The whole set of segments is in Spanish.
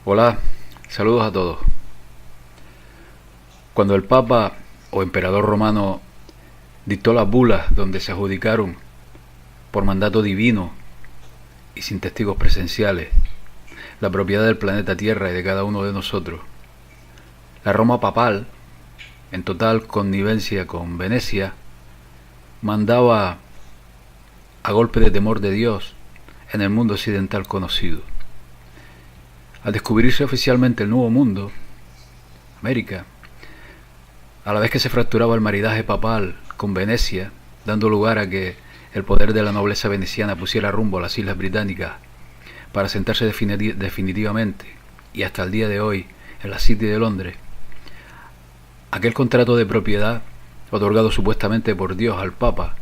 Hola, saludos a todos. Cuando el Papa o Emperador Romano dictó las bulas donde se adjudicaron por mandato divino y sin testigos presenciales la propiedad del planeta Tierra y de cada uno de nosotros, la Roma papal, en total connivencia con Venecia, mandaba a golpe de temor de Dios en el mundo occidental conocido. Al descubrirse oficialmente el Nuevo Mundo, América, a la vez que se fracturaba el maridaje papal con Venecia, dando lugar a que el poder de la nobleza veneciana pusiera rumbo a las Islas Británicas para sentarse definitivamente y hasta el día de hoy en la City de Londres, aquel contrato de propiedad otorgado supuestamente por Dios al Papa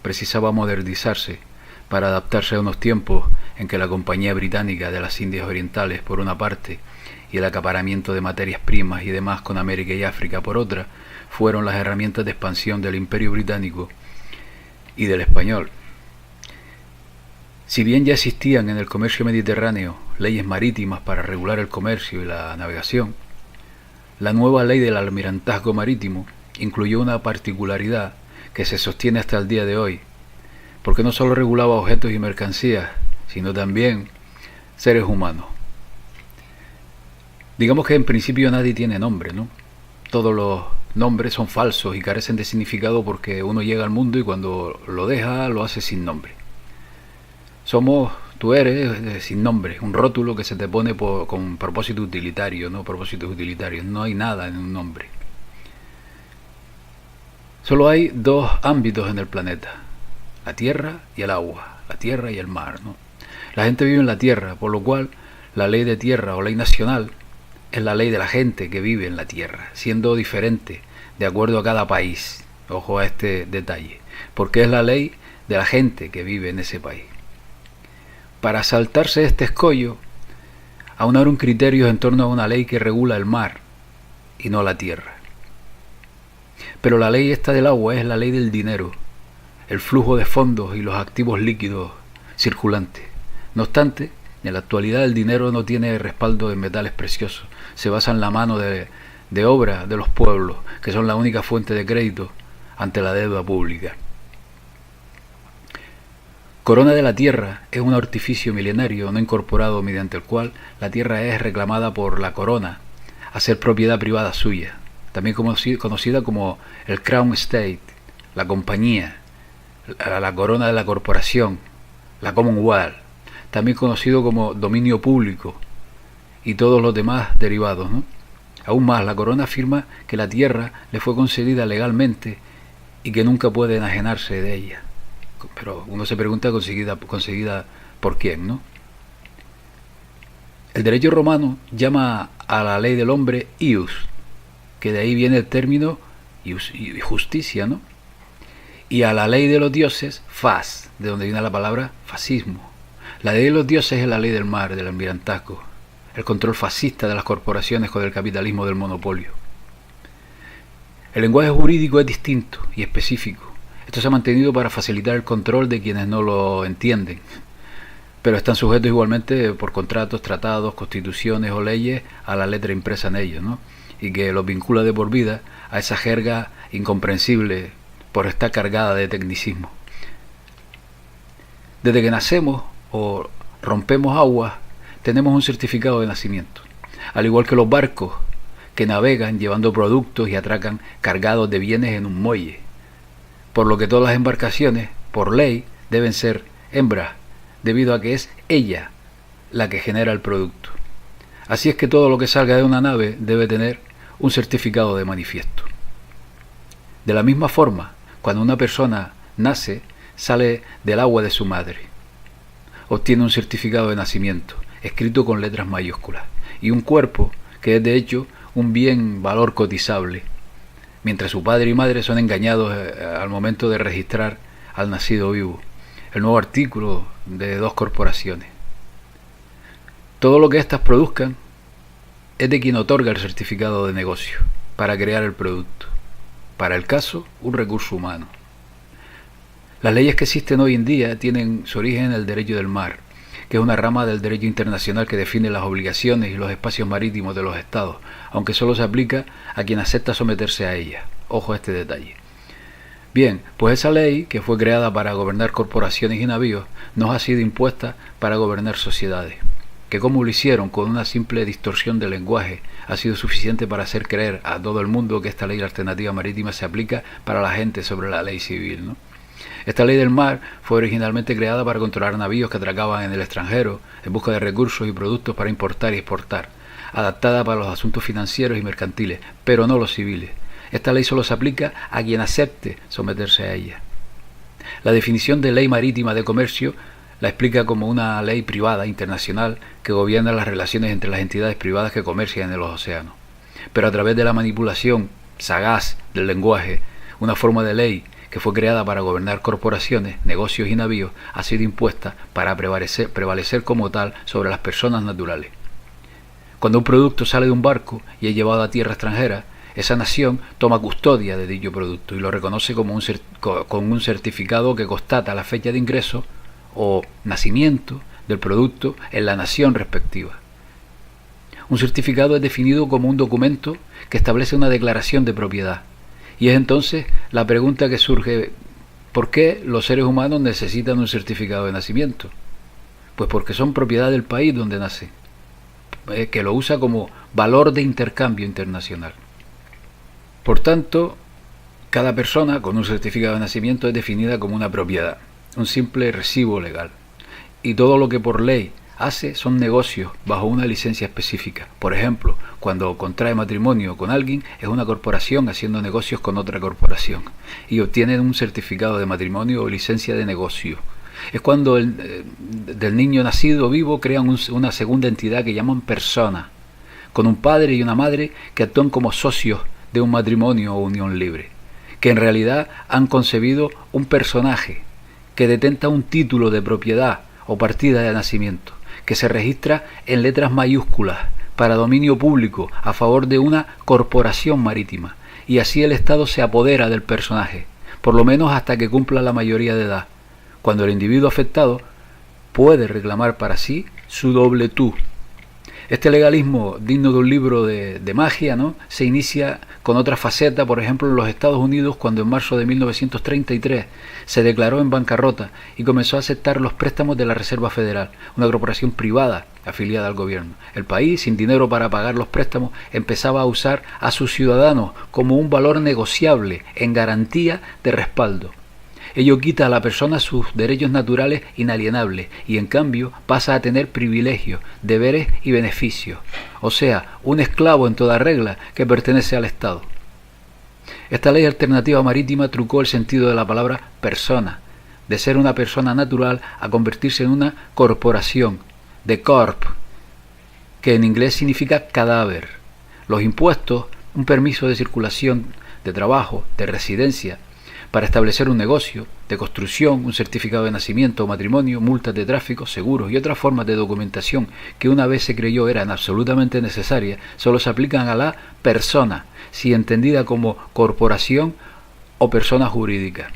precisaba modernizarse para adaptarse a unos tiempos en que la Compañía Británica de las Indias Orientales por una parte y el acaparamiento de materias primas y demás con América y África por otra fueron las herramientas de expansión del Imperio Británico y del español. Si bien ya existían en el comercio mediterráneo leyes marítimas para regular el comercio y la navegación, la nueva ley del almirantazgo marítimo incluyó una particularidad que se sostiene hasta el día de hoy, porque no solo regulaba objetos y mercancías, sino también seres humanos. Digamos que en principio nadie tiene nombre, ¿no? Todos los nombres son falsos y carecen de significado porque uno llega al mundo y cuando lo deja lo hace sin nombre. Tú eres sin nombre, un rótulo que se te pone con propósito utilitario, ¿no? Propósitos utilitarios, no hay nada en un nombre. Solo hay dos ámbitos en el planeta, la tierra y el agua, la tierra y el mar, ¿no? La gente vive en la tierra, por lo cual la ley de tierra o ley nacional es la ley de la gente que vive en la tierra, siendo diferente de acuerdo a cada país. Ojo a este detalle, porque es la ley de la gente que vive en ese país. Para saltarse este escollo, aunar un criterio en torno a una ley que regula el mar y no la tierra. Pero la ley esta del agua es la ley del dinero, el flujo de fondos y los activos líquidos circulantes. No obstante, en la actualidad el dinero no tiene respaldo en metales preciosos, se basa en la mano de obra de los pueblos, que son la única fuente de crédito ante la deuda pública. Corona de la Tierra es un artificio milenario no incorporado mediante el cual la Tierra es reclamada por la corona a ser propiedad privada suya, también conocida como el Crown Estate, la compañía, la corona de la corporación, la Commonwealth, también conocido como dominio público y todos los demás derivados, ¿no? Aún más, la corona afirma que la tierra le fue concedida legalmente y que nunca puede enajenarse de ella. Pero uno se pregunta conseguida por quién, ¿no? El derecho romano llama a la ley del hombre ius, que de ahí viene el término ius y justicia, ¿no? Y a la ley de los dioses, fas, de donde viene la palabra fascismo. La ley de los dioses es la ley del mar, del almirantazgo, el control fascista de las corporaciones con el capitalismo del monopolio. El lenguaje jurídico es distinto y específico. Esto se ha mantenido para facilitar el control de quienes no lo entienden, pero están sujetos igualmente por contratos, tratados, constituciones o leyes a la letra impresa en ellos, ¿no? Y que los vincula de por vida a esa jerga incomprensible por estar cargada de tecnicismo. Desde que nacemos o rompemos aguas, tenemos un certificado de nacimiento, al igual que los barcos que navegan llevando productos y atracan cargados de bienes en un muelle, por lo que todas las embarcaciones, por ley, deben ser hembras, debido a que es ella la que genera el producto. Así es que todo lo que salga de una nave debe tener un certificado de manifiesto. De la misma forma, cuando una persona nace, sale del agua de su madre, obtiene un certificado de nacimiento, escrito con letras mayúsculas, y un cuerpo que es de hecho un bien valor cotizable, mientras su padre y madre son engañados al momento de registrar al nacido vivo. El nuevo artículo de dos corporaciones. Todo lo que éstas produzcan es de quien otorga el certificado de negocio para crear el producto. Para el caso, un recurso humano. Las leyes que existen hoy en día tienen su origen en el derecho del mar, que es una rama del derecho internacional que define las obligaciones y los espacios marítimos de los estados, aunque solo se aplica a quien acepta someterse a ella. Ojo a este detalle. Bien, pues esa ley, que fue creada para gobernar corporaciones y navíos, nos ha sido impuesta para gobernar sociedades, que como lo hicieron con una simple distorsión del lenguaje, ha sido suficiente para hacer creer a todo el mundo que esta ley alternativa marítima se aplica para la gente sobre la ley civil, ¿no? Esta ley del mar fue originalmente creada para controlar navíos que atracaban en el extranjero en busca de recursos y productos para importar y exportar, adaptada para los asuntos financieros y mercantiles, pero no los civiles. Esta ley solo se aplica a quien acepte someterse a ella. La definición de ley marítima de comercio la explica como una ley privada internacional que gobierna las relaciones entre las entidades privadas que comercian en los océanos. Pero a través de la manipulación sagaz del lenguaje, una forma de ley que fue creada para gobernar corporaciones, negocios y navíos, ha sido impuesta para prevalecer como tal sobre las personas naturales. Cuando un producto sale de un barco y es llevado a tierra extranjera, esa nación toma custodia de dicho producto y lo reconoce como con un certificado que constata la fecha de ingreso o nacimiento del producto en la nación respectiva. Un certificado es definido como un documento que establece una declaración de propiedad. Y es entonces la pregunta que surge: ¿por qué los seres humanos necesitan un certificado de nacimiento? Pues porque son propiedad del país donde nace, que lo usa como valor de intercambio internacional. Por tanto, cada persona con un certificado de nacimiento es definida como una propiedad, un simple recibo legal. Y todo lo que por ley hace son negocios bajo una licencia específica. Por ejemplo, cuando contrae matrimonio con alguien, es una corporación haciendo negocios con otra corporación y obtienen un certificado de matrimonio o licencia de negocio. Es cuando del niño nacido vivo crean una segunda entidad que llaman persona, con un padre y una madre que actúan como socios de un matrimonio o unión libre, que en realidad han concebido un personaje que detenta un título de propiedad o partida de nacimiento, que se registra en letras mayúsculas para dominio público a favor de una corporación marítima, y así el Estado se apodera del personaje, por lo menos hasta que cumpla la mayoría de edad, cuando el individuo afectado puede reclamar para sí su doble tú. Este legalismo, digno de un libro de magia, ¿no?, se inicia con otra faceta, por ejemplo, en los Estados Unidos, cuando en marzo de 1933 se declaró en bancarrota y comenzó a aceptar los préstamos de la Reserva Federal, una corporación privada afiliada al gobierno. El país, sin dinero para pagar los préstamos, empezaba a usar a sus ciudadanos como un valor negociable en garantía de respaldo. Ello quita a la persona sus derechos naturales inalienables y en cambio pasa a tener privilegios, deberes y beneficios. O sea, un esclavo en toda regla que pertenece al Estado. Esta ley alternativa marítima trucó el sentido de la palabra persona, de ser una persona natural a convertirse en una corporación, de corp, que en inglés significa cadáver. Los impuestos, un permiso de circulación, de trabajo, de residencia, para establecer un negocio, de construcción, un certificado de nacimiento o matrimonio, multas de tráfico, seguros y otras formas de documentación que una vez se creyó eran absolutamente necesarias, solo se aplican a la persona, si entendida como corporación o persona jurídica.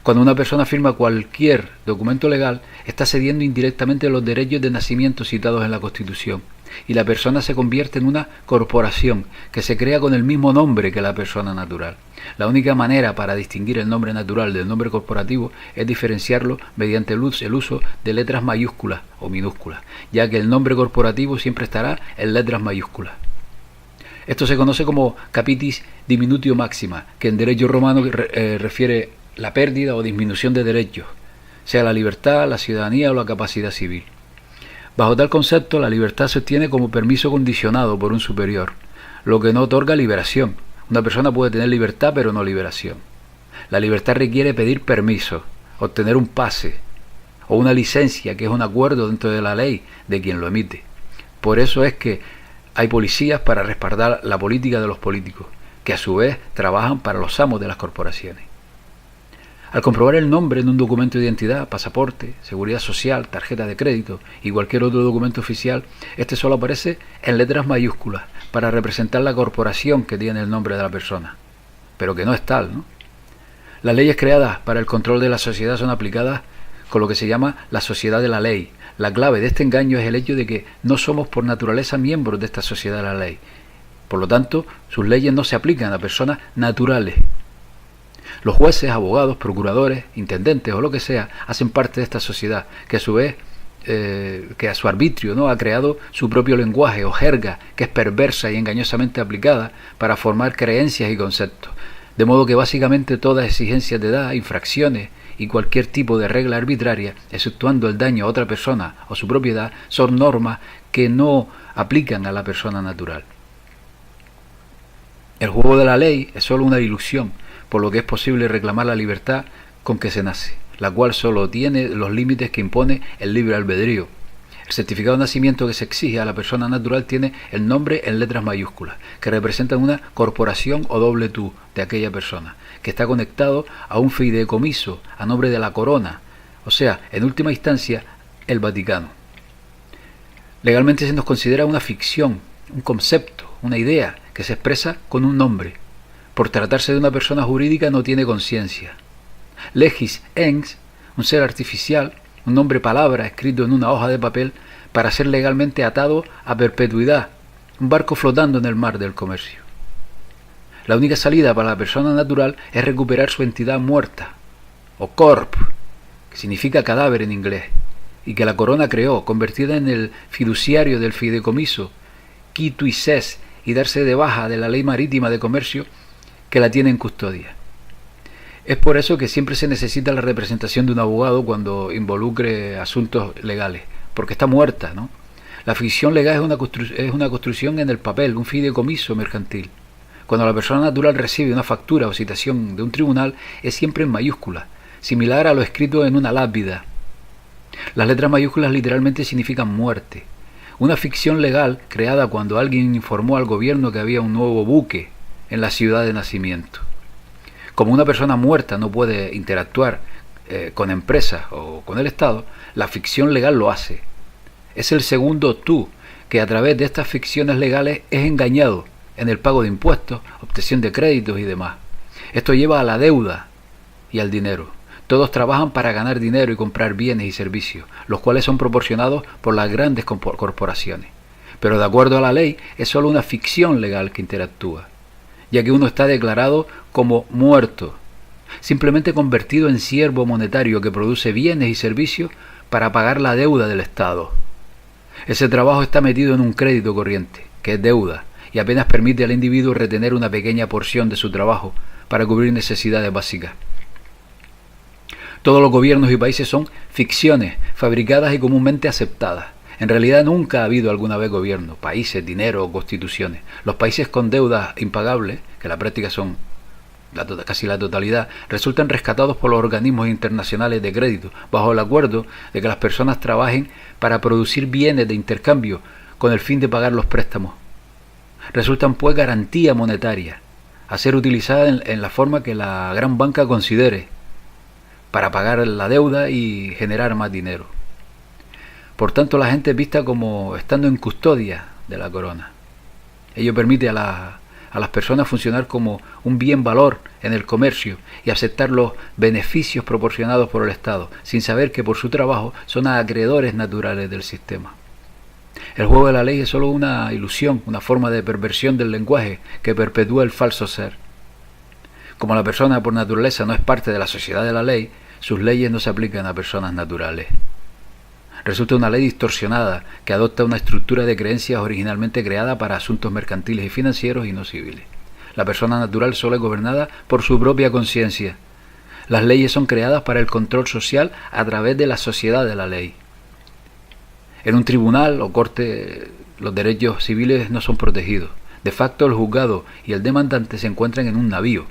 Cuando una persona firma cualquier documento legal, está cediendo indirectamente los derechos de nacimiento citados en la Constitución, y la persona se convierte en una corporación que se crea con el mismo nombre que la persona natural. La única manera para distinguir el nombre natural del nombre corporativo es diferenciarlo mediante el uso de letras mayúsculas o minúsculas, ya que el nombre corporativo siempre estará en letras mayúsculas. Esto se conoce como capitis diminutio maxima, que en derecho romano refiere la pérdida o disminución de derechos, sea la libertad, la ciudadanía o la capacidad civil. Bajo tal concepto, la libertad se obtiene como permiso condicionado por un superior, lo que no otorga liberación. Una persona puede tener libertad pero no liberación. La libertad requiere pedir permiso, obtener un pase o una licencia, que es un acuerdo dentro de la ley de quien lo emite. Por eso es que hay policías para respaldar la política de los políticos, que a su vez trabajan para los amos de las corporaciones. Al comprobar el nombre en un documento de identidad, pasaporte, seguridad social, tarjeta de crédito y cualquier otro documento oficial, este solo aparece en letras mayúsculas para representar la corporación que tiene el nombre de la persona, pero que no es tal, ¿no? Las leyes creadas para el control de la sociedad son aplicadas con lo que se llama la sociedad de la ley, La clave de este engaño es el hecho de que no somos por naturaleza miembros de esta sociedad de la ley. Por lo tanto, sus leyes no se aplican a personas naturales. Los jueces, abogados, procuradores, intendentes o lo que sea, hacen parte de esta sociedad, que a su vez, que a su arbitrio, ¿no?, ha creado su propio lenguaje o jerga, que es perversa y engañosamente aplicada para formar creencias y conceptos. De modo que básicamente todas exigencias de edad, infracciones y cualquier tipo de regla arbitraria, exceptuando el daño a otra persona o su propiedad, son normas que no aplican a la persona natural. El juego de la ley es solo una ilusión, por lo que es posible reclamar la libertad con que se nace, la cual solo tiene los límites que impone el libre albedrío. El certificado de nacimiento que se exige a la persona natural tiene el nombre en letras mayúsculas, que representan una corporación o doble tú de aquella persona, que está conectado a un fideicomiso a nombre de la corona, o sea, en última instancia, el Vaticano. Legalmente se nos considera una ficción, un concepto, una idea que se expresa con un nombre. Por tratarse de una persona jurídica no tiene conciencia. Legis ens, un ser artificial, un nombre palabra escrito en una hoja de papel para ser legalmente atado a perpetuidad, un barco flotando en el mar del comercio. La única salida para la persona natural es recuperar su entidad muerta, o corp, que significa cadáver en inglés, y que la corona creó, convertida en el fiduciario del fideicomiso, qui tu ses, y darse de baja de la ley marítima de comercio que la tiene en custodia. Es por eso que siempre se necesita la representación de un abogado cuando involucre asuntos legales, porque está muerta, ¿no? La ficción legal es una construcción en el papel, un fideicomiso mercantil. Cuando la persona natural recibe una factura o citación de un tribunal, es siempre en mayúsculas, similar a lo escrito en una lápida. Las letras mayúsculas literalmente significan muerte. Una ficción legal creada cuando alguien informó al gobierno que había un nuevo buque en la ciudad de nacimiento. Como una persona muerta no puede interactuar con empresas o con el Estado, la ficción legal lo hace. Es el segundo tú que a través de estas ficciones legales es engañado en el pago de impuestos, obtención de créditos y demás. Esto lleva a la deuda y al dinero. Todos trabajan para ganar dinero y comprar bienes y servicios, los cuales son proporcionados por las grandes corporaciones. Pero de acuerdo a la ley, es solo una ficción legal que interactúa, ya que uno está declarado como muerto, simplemente convertido en siervo monetario que produce bienes y servicios para pagar la deuda del Estado. Ese trabajo está metido en un crédito corriente, que es deuda, y apenas permite al individuo retener una pequeña porción de su trabajo para cubrir necesidades básicas. Todos los gobiernos y países son ficciones, fabricadas y comúnmente aceptadas. En realidad nunca ha habido alguna vez gobierno, países, dinero o constituciones. Los países con deudas impagables, que en la práctica son casi la totalidad, resultan rescatados por los organismos internacionales de crédito, bajo el acuerdo de que las personas trabajen para producir bienes de intercambio con el fin de pagar los préstamos. Resultan pues garantía monetaria, a ser utilizada en la forma que la gran banca considere, para pagar la deuda y generar más dinero. Por tanto, la gente es vista como estando en custodia de la corona. Ello permite a las personas funcionar como un bien valor en el comercio y aceptar los beneficios proporcionados por el Estado, sin saber que por su trabajo son acreedores naturales del sistema. El juego de la ley es solo una ilusión, una forma de perversión del lenguaje que perpetúa el falso ser. Como la persona por naturaleza no es parte de la sociedad de la ley, sus leyes no se aplican a personas naturales. Resulta una ley distorsionada que adopta una estructura de creencias originalmente creada para asuntos mercantiles y financieros y no civiles. La persona natural solo es gobernada por su propia conciencia. Las leyes son creadas para el control social a través de la sociedad de la ley. En un tribunal o corte los derechos civiles no son protegidos. De facto, el juzgado y el demandante se encuentran en un navío,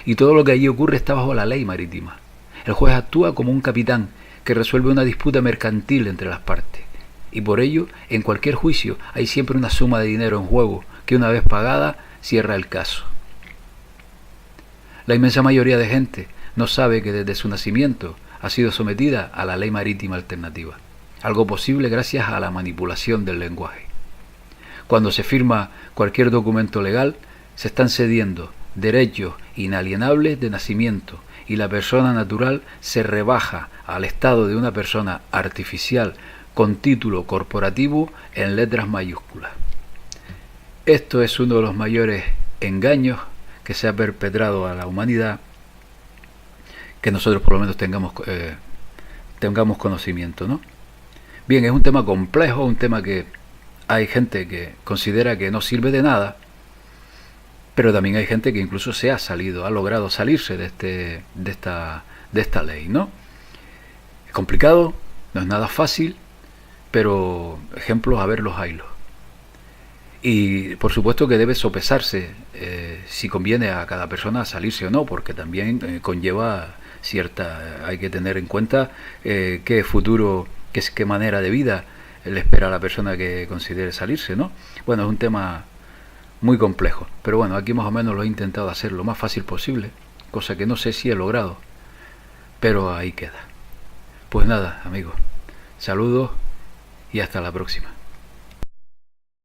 y todo lo que allí ocurre está bajo la ley marítima. El juez actúa como un capitán que resuelve una disputa mercantil entre las partes, y por ello, en cualquier juicio hay siempre una suma de dinero en juego, que una vez pagada, cierra el caso. La inmensa mayoría de gente no sabe que desde su nacimiento ha sido sometida a la ley marítima alternativa, algo posible gracias a la manipulación del lenguaje. Cuando se firma cualquier documento legal, se están cediendo derechos inalienables de nacimiento, y la persona natural se rebaja al estado de una persona artificial con título corporativo en letras mayúsculas. Esto es uno de los mayores engaños que se ha perpetrado a la humanidad, que nosotros por lo menos tengamos conocimiento, ¿no? Bien, es un tema complejo, un tema que hay gente que considera que no sirve de nada, pero también hay gente que incluso ha logrado salirse de esta ley, ¿no? Es complicado, no es nada fácil, pero ejemplos a ver los haylos. Y por supuesto que debe sopesarse si conviene a cada persona salirse o no, porque también conlleva hay que tener en cuenta qué futuro, qué manera de vida le espera a la persona que considere salirse, ¿no? Bueno, es un tema muy complejo, pero bueno, aquí más o menos lo he intentado hacer lo más fácil posible, cosa que no sé si he logrado, pero ahí queda. Pues nada, amigos, saludos y hasta la próxima.